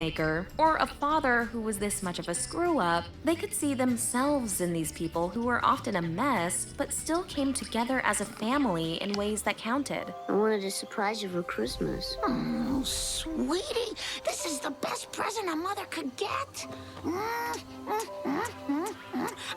maker, or a father who was this much of a screw-up, they could see themselves in these people who were often a mess, but still came together as a family in ways that counted. I wanted to surprise you for Christmas. Oh, sweetie, this is the best present a mother could get.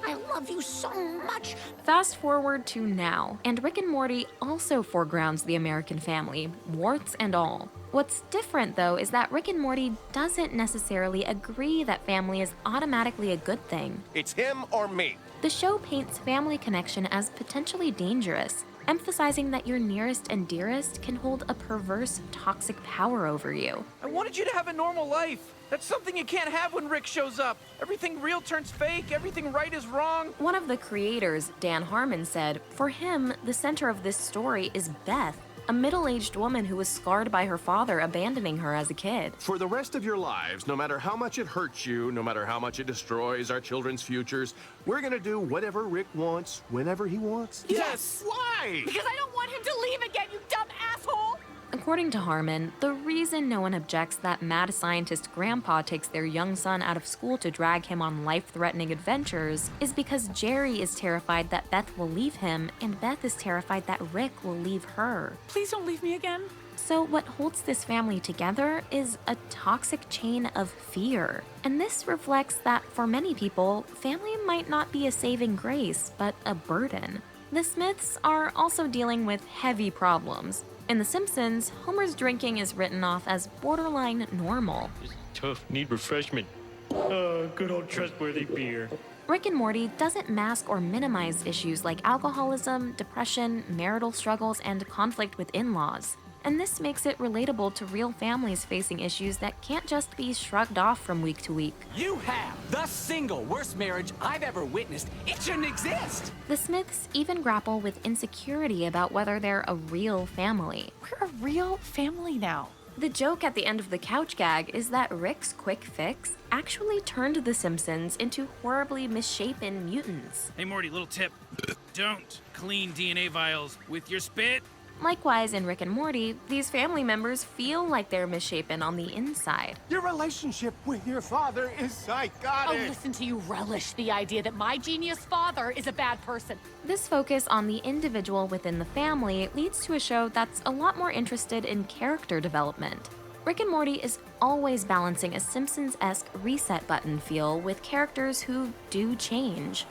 I love you so much. Fast forward to now, and Rick and Morty also foregrounds the American family, warts and all. What's different, though, is that Rick and Morty doesn't necessarily agree that family is automatically a good thing. It's him or me. The show paints family connection as potentially dangerous, emphasizing that your nearest and dearest can hold a perverse, toxic power over you. I wanted you to have a normal life. That's something you can't have when Rick shows up. Everything real turns fake, everything right is wrong. One of the creators, Dan Harmon, said, "For him, the center of this story is Beth, a middle-aged woman who was scarred by her father abandoning her as a kid. For the rest of your lives, no matter how much it hurts you, no matter how much it destroys our children's futures, we're gonna do whatever Rick wants, whenever he wants." Yes! Why? Because I don't want him to leave again, you dumb asshole! According to Harmon, the reason no one objects that mad scientist grandpa takes their young son out of school to drag him on life-threatening adventures is because Jerry is terrified that Beth will leave him, and Beth is terrified that Rick will leave her. Please don't leave me again. So what holds this family together is a toxic chain of fear. And this reflects that for many people, family might not be a saving grace, but a burden. The Smiths are also dealing with heavy problems. In The Simpsons, Homer's drinking is written off as borderline normal. It's tough, need refreshment. Good old trustworthy beer. Rick and Morty doesn't mask or minimize issues like alcoholism, depression, marital struggles, and conflict with in-laws. And this makes it relatable to real families facing issues that can't just be shrugged off from week to week. You have the single worst marriage I've ever witnessed. It shouldn't exist. The Smiths even grapple with insecurity about whether they're a real family. We're a real family now. The joke at the end of the couch gag is that Rick's quick fix actually turned the Simpsons into horribly misshapen mutants. Hey Morty, little tip. Don't clean DNA vials with your spit. Likewise, in Rick and Morty, these family members feel like they're misshapen on the inside. Your relationship with your father is Oh, psychotic. listen to you relish the idea that my genius father is a bad person. This focus on the individual within the family leads to a show that's a lot more interested in character development. Rick and Morty is always balancing a Simpsons-esque reset button feel with characters who do change.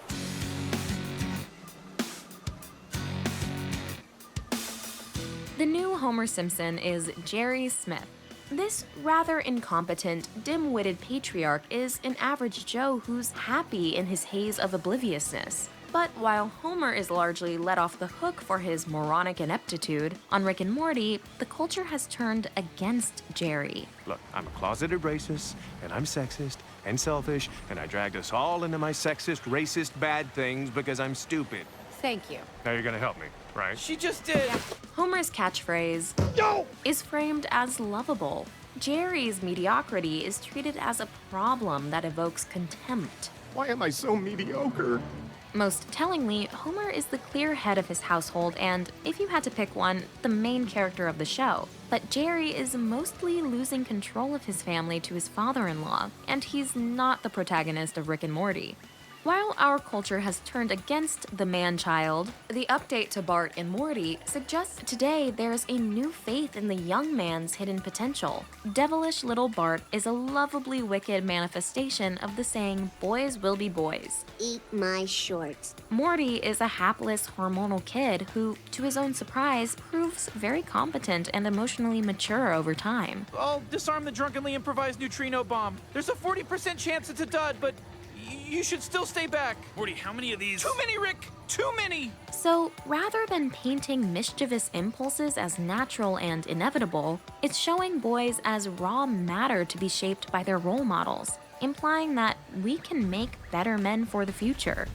The new Homer Simpson is Jerry Smith. This rather incompetent, dim-witted patriarch is an average Joe who's happy in his haze of obliviousness. But while Homer is largely let off the hook for his moronic ineptitude, on Rick and Morty, the culture has turned against Jerry. Look, I'm a closeted racist, and I'm sexist, and selfish, and I dragged us all into my sexist, racist, bad things because I'm stupid. Thank you. Now you're gonna help me, right? She just did. Homer's catchphrase is framed as lovable. Jerry's mediocrity is treated as a problem that evokes contempt. Why am I so mediocre? Most tellingly, Homer is the clear head of his household and, if you had to pick one, the main character of the show. But Jerry is mostly losing control of his family to his father-in-law, and he's not the protagonist of Rick and Morty. While our culture has turned against the man-child, the update to Bart and Morty suggests today there's a new faith in the young man's hidden potential. Devilish little Bart is a lovably wicked manifestation of the saying, "Boys will be boys." Eat my shorts. Morty is a hapless, hormonal kid who, to his own surprise, proves very competent and emotionally mature over time. I'll disarm the drunkenly improvised neutrino bomb. There's a 40% chance it's a dud, but you should still stay back. Morty, how many of these? Too many, Rick! Too many! So, rather than painting mischievous impulses as natural and inevitable, it's showing boys as raw matter to be shaped by their role models, implying that we can make better men for the future.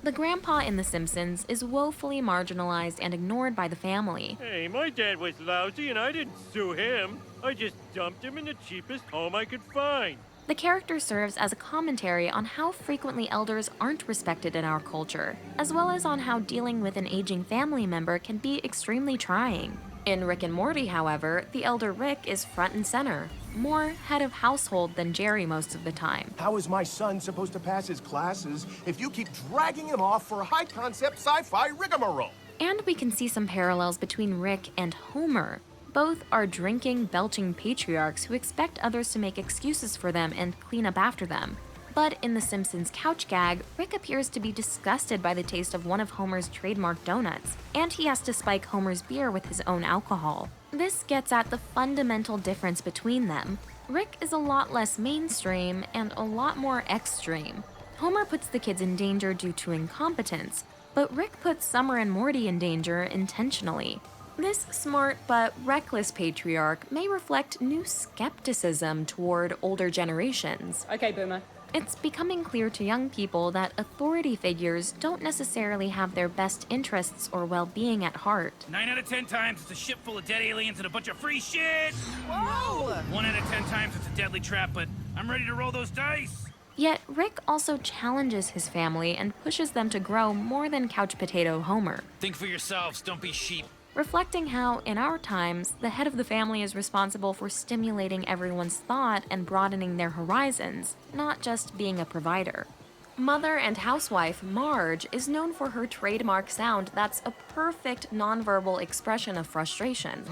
The grandpa in The Simpsons is woefully marginalized and ignored by the family. Hey, my dad was lousy and I didn't sue him. I just dumped him in the cheapest home I could find. The character serves as a commentary on how frequently elders aren't respected in our culture, as well as on how dealing with an aging family member can be extremely trying. In Rick and Morty, however, the elder Rick is front and center. more head of household than Jerry most of the time. How is my son supposed to pass his classes if you keep dragging him off for high-concept sci-fi rigmarole? And we can see some parallels between Rick and Homer. Both are drinking, belching patriarchs who expect others to make excuses for them and clean up after them. But in The Simpsons couch gag, Rick appears to be disgusted by the taste of one of Homer's trademark donuts, and he has to spike Homer's beer with his own alcohol. This gets at the fundamental difference between them. Rick is a lot less mainstream and a lot more extreme. Homer puts the kids in danger due to incompetence, but Rick puts Summer and Morty in danger intentionally. This smart but reckless patriarch may reflect new skepticism toward older generations. Okay, Boomer. It's becoming clear to young people that authority figures don't necessarily have their best interests or well-being at heart. 9 out of 10 times it's a ship full of dead aliens and a bunch of free shit! Whoa! 1 out of 10 times it's a deadly trap, but I'm ready to roll those dice! Yet Rick also challenges his family and pushes them to grow more than couch potato Homer, Think for yourselves, don't be sheep. reflecting how, in our times, the head of the family is responsible for stimulating everyone's thought and broadening their horizons, not just being a provider. Mother and housewife Marge is known for her trademark sound that's a perfect nonverbal expression of frustration.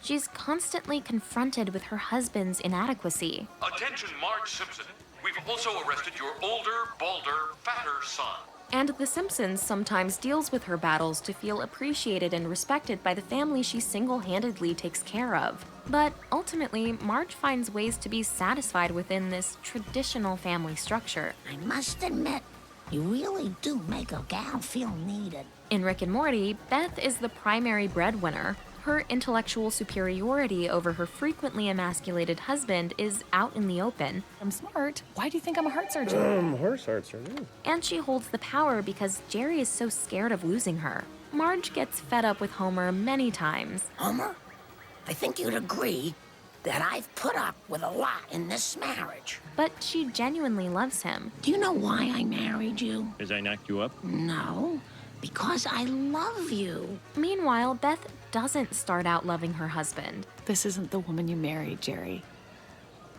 She's constantly confronted with her husband's inadequacy. Attention, Marge Simpson. We've also arrested your older, balder, fatter son. And The Simpsons sometimes deals with her battles to feel appreciated and respected by the family she single-handedly takes care of. But ultimately, Marge finds ways to be satisfied within this traditional family structure. I must admit, you really do make a gal feel needed. In Rick and Morty, Beth is the primary breadwinner. Her intellectual superiority over her frequently emasculated husband is out in the open. I'm smart. Why do you think I'm a heart surgeon? And she holds the power because Jerry is so scared of losing her. Marge gets fed up with Homer many times. Homer, I think you'd agree that I've put up with a lot in this marriage. But she genuinely loves him. Do you know why I married you? Because I knocked you up? No, because I love you. Meanwhile, Beth doesn't start out loving her husband. This isn't the woman you married, Jerry.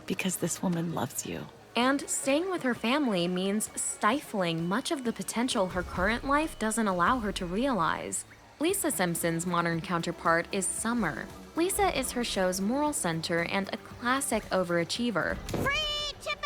Because this woman loves you. And staying with her family means stifling much of the potential her current life doesn't allow her to realize. Lisa Simpson's modern counterpart is Summer. Lisa is her show's moral center and a classic overachiever. Free Tippet!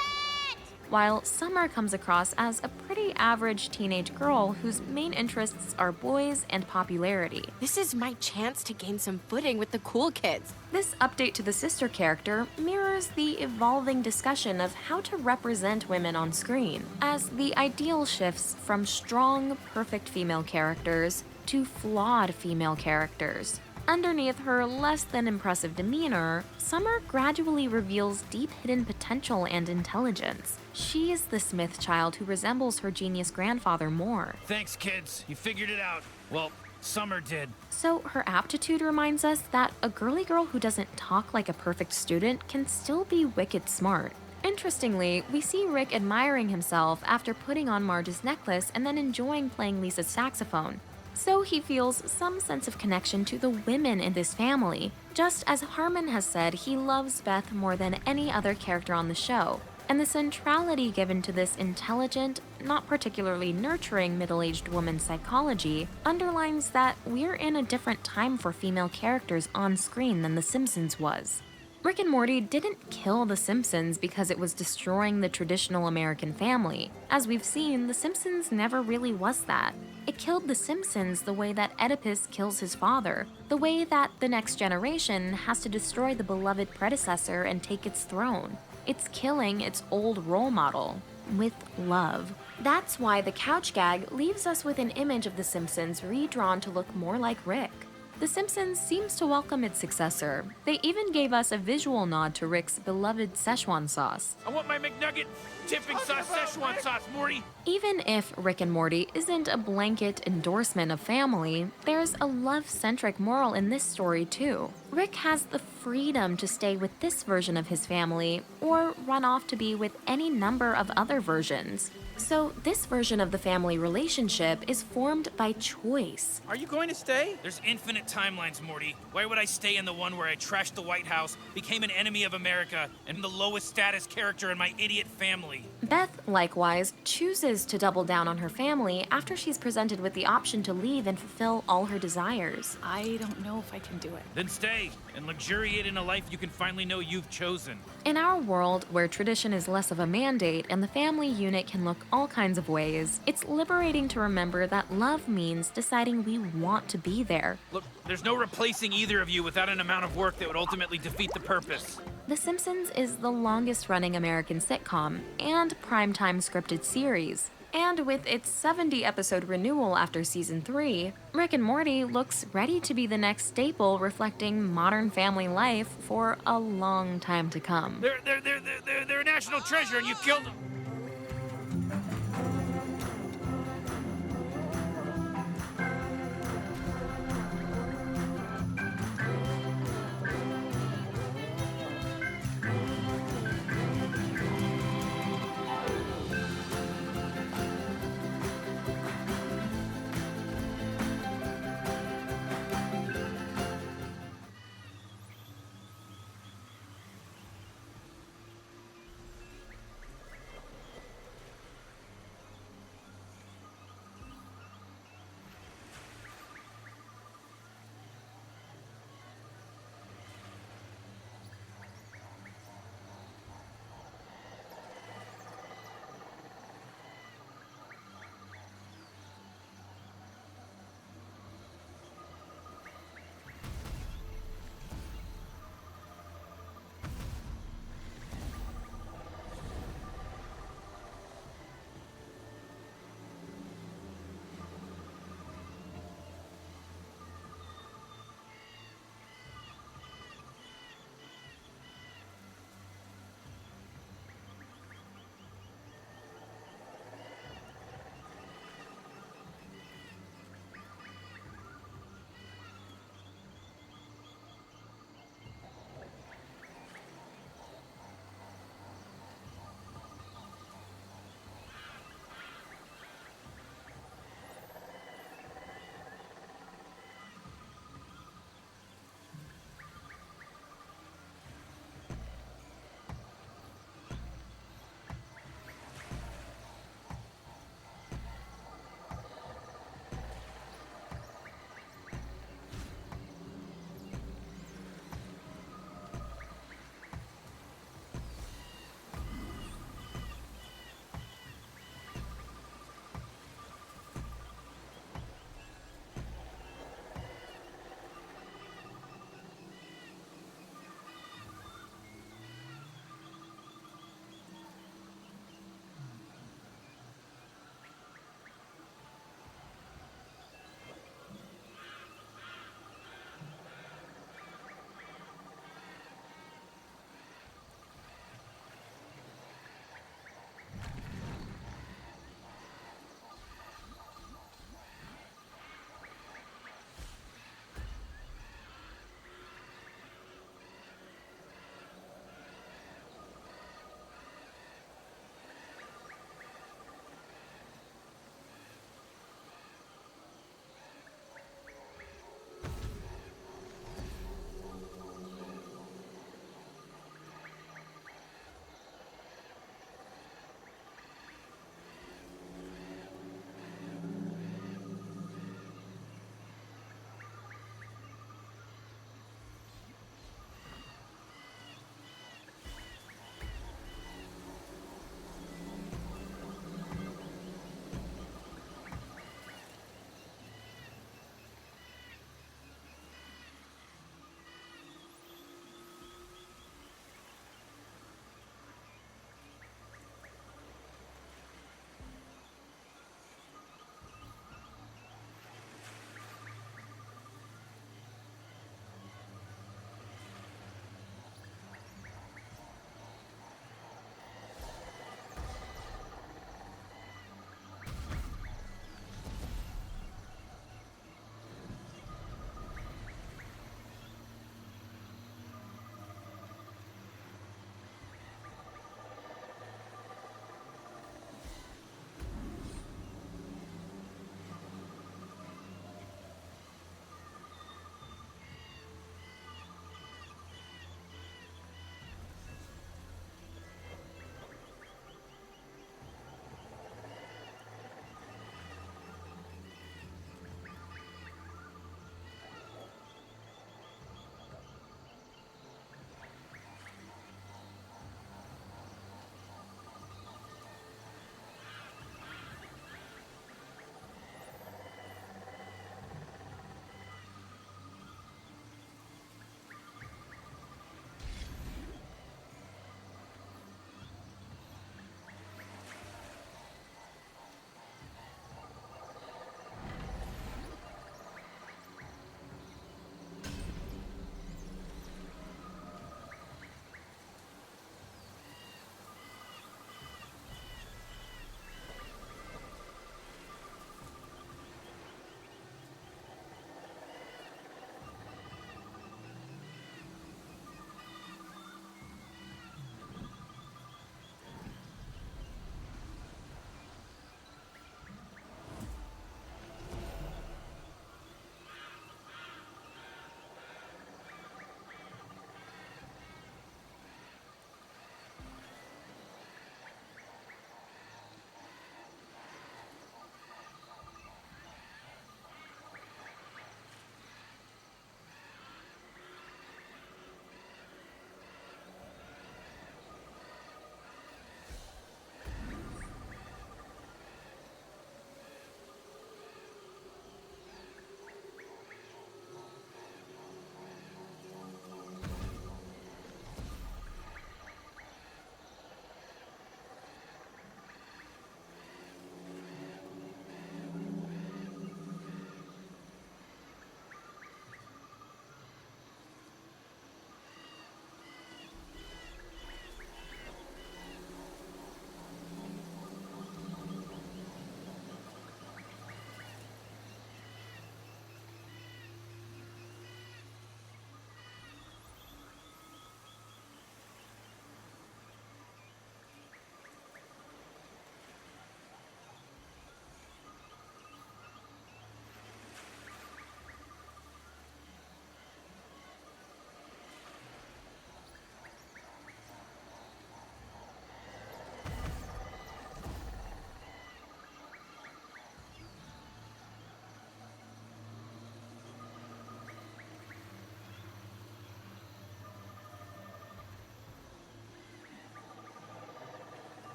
While Summer comes across as a pretty average teenage girl whose main interests are boys and popularity. This is my chance to gain some footing with the cool kids. This update to the sister character mirrors the evolving discussion of how to represent women on screen, as the ideal shifts from strong, perfect female characters to flawed female characters. Underneath her less than impressive demeanor, Summer gradually reveals deep hidden potential and intelligence. She is the Smith child who resembles her genius grandfather more. Thanks, kids. You figured it out. Well, Summer did. So her aptitude reminds us that a girly girl who doesn't talk like a perfect student can still be wicked smart. Interestingly, we see Rick admiring himself after putting on Marge's necklace and then enjoying playing Lisa's saxophone. So he feels some sense of connection to the women in this family, just as Harmon has said he loves Beth more than any other character on the show. And the centrality given to this intelligent, not particularly nurturing middle-aged woman's psychology underlines that we're in a different time for female characters on screen than The Simpsons was. Rick and Morty didn't kill The Simpsons because it was destroying the traditional American family. As we've seen, The Simpsons never really was that. It killed The Simpsons the way that Oedipus kills his father, the way that the next generation has to destroy the beloved predecessor and take its throne. It's killing its old role model with love. That's why the couch gag leaves us with an image of The Simpsons redrawn to look more like Rick. The Simpsons seems to welcome its successor. They even gave us a visual nod to Rick's beloved Szechuan sauce. I want my McNugget tipping sauce Szechuan sauce, Morty. Even if Rick and Morty isn't a blanket endorsement of family, there's a love-centric moral in this story too. Rick has the freedom to stay with this version of his family or run off to be with any number of other versions. So, this version of the family relationship is formed by choice. Are you going to stay? There's infinite timelines, Morty. Why would I stay in the one where I trashed the White House, became an enemy of America, and the lowest status character in my idiot family? Beth, likewise, chooses to double down on her family after she's presented with the option to leave and fulfill all her desires. I don't know if I can do it. Then stay and luxuriate in a life you can finally know you've chosen. In our world, where tradition is less of a mandate and the family unit can look all kinds of ways, it's liberating to remember that love means deciding we want to be there. Look, there's no replacing either of you without an amount of work that would ultimately defeat the purpose. The Simpsons is the longest-running American sitcom and primetime scripted series. And with its 70-episode renewal after season 3, Rick and Morty looks ready to be the next staple reflecting modern family life for a long time to come. They're a national treasure and you killed them.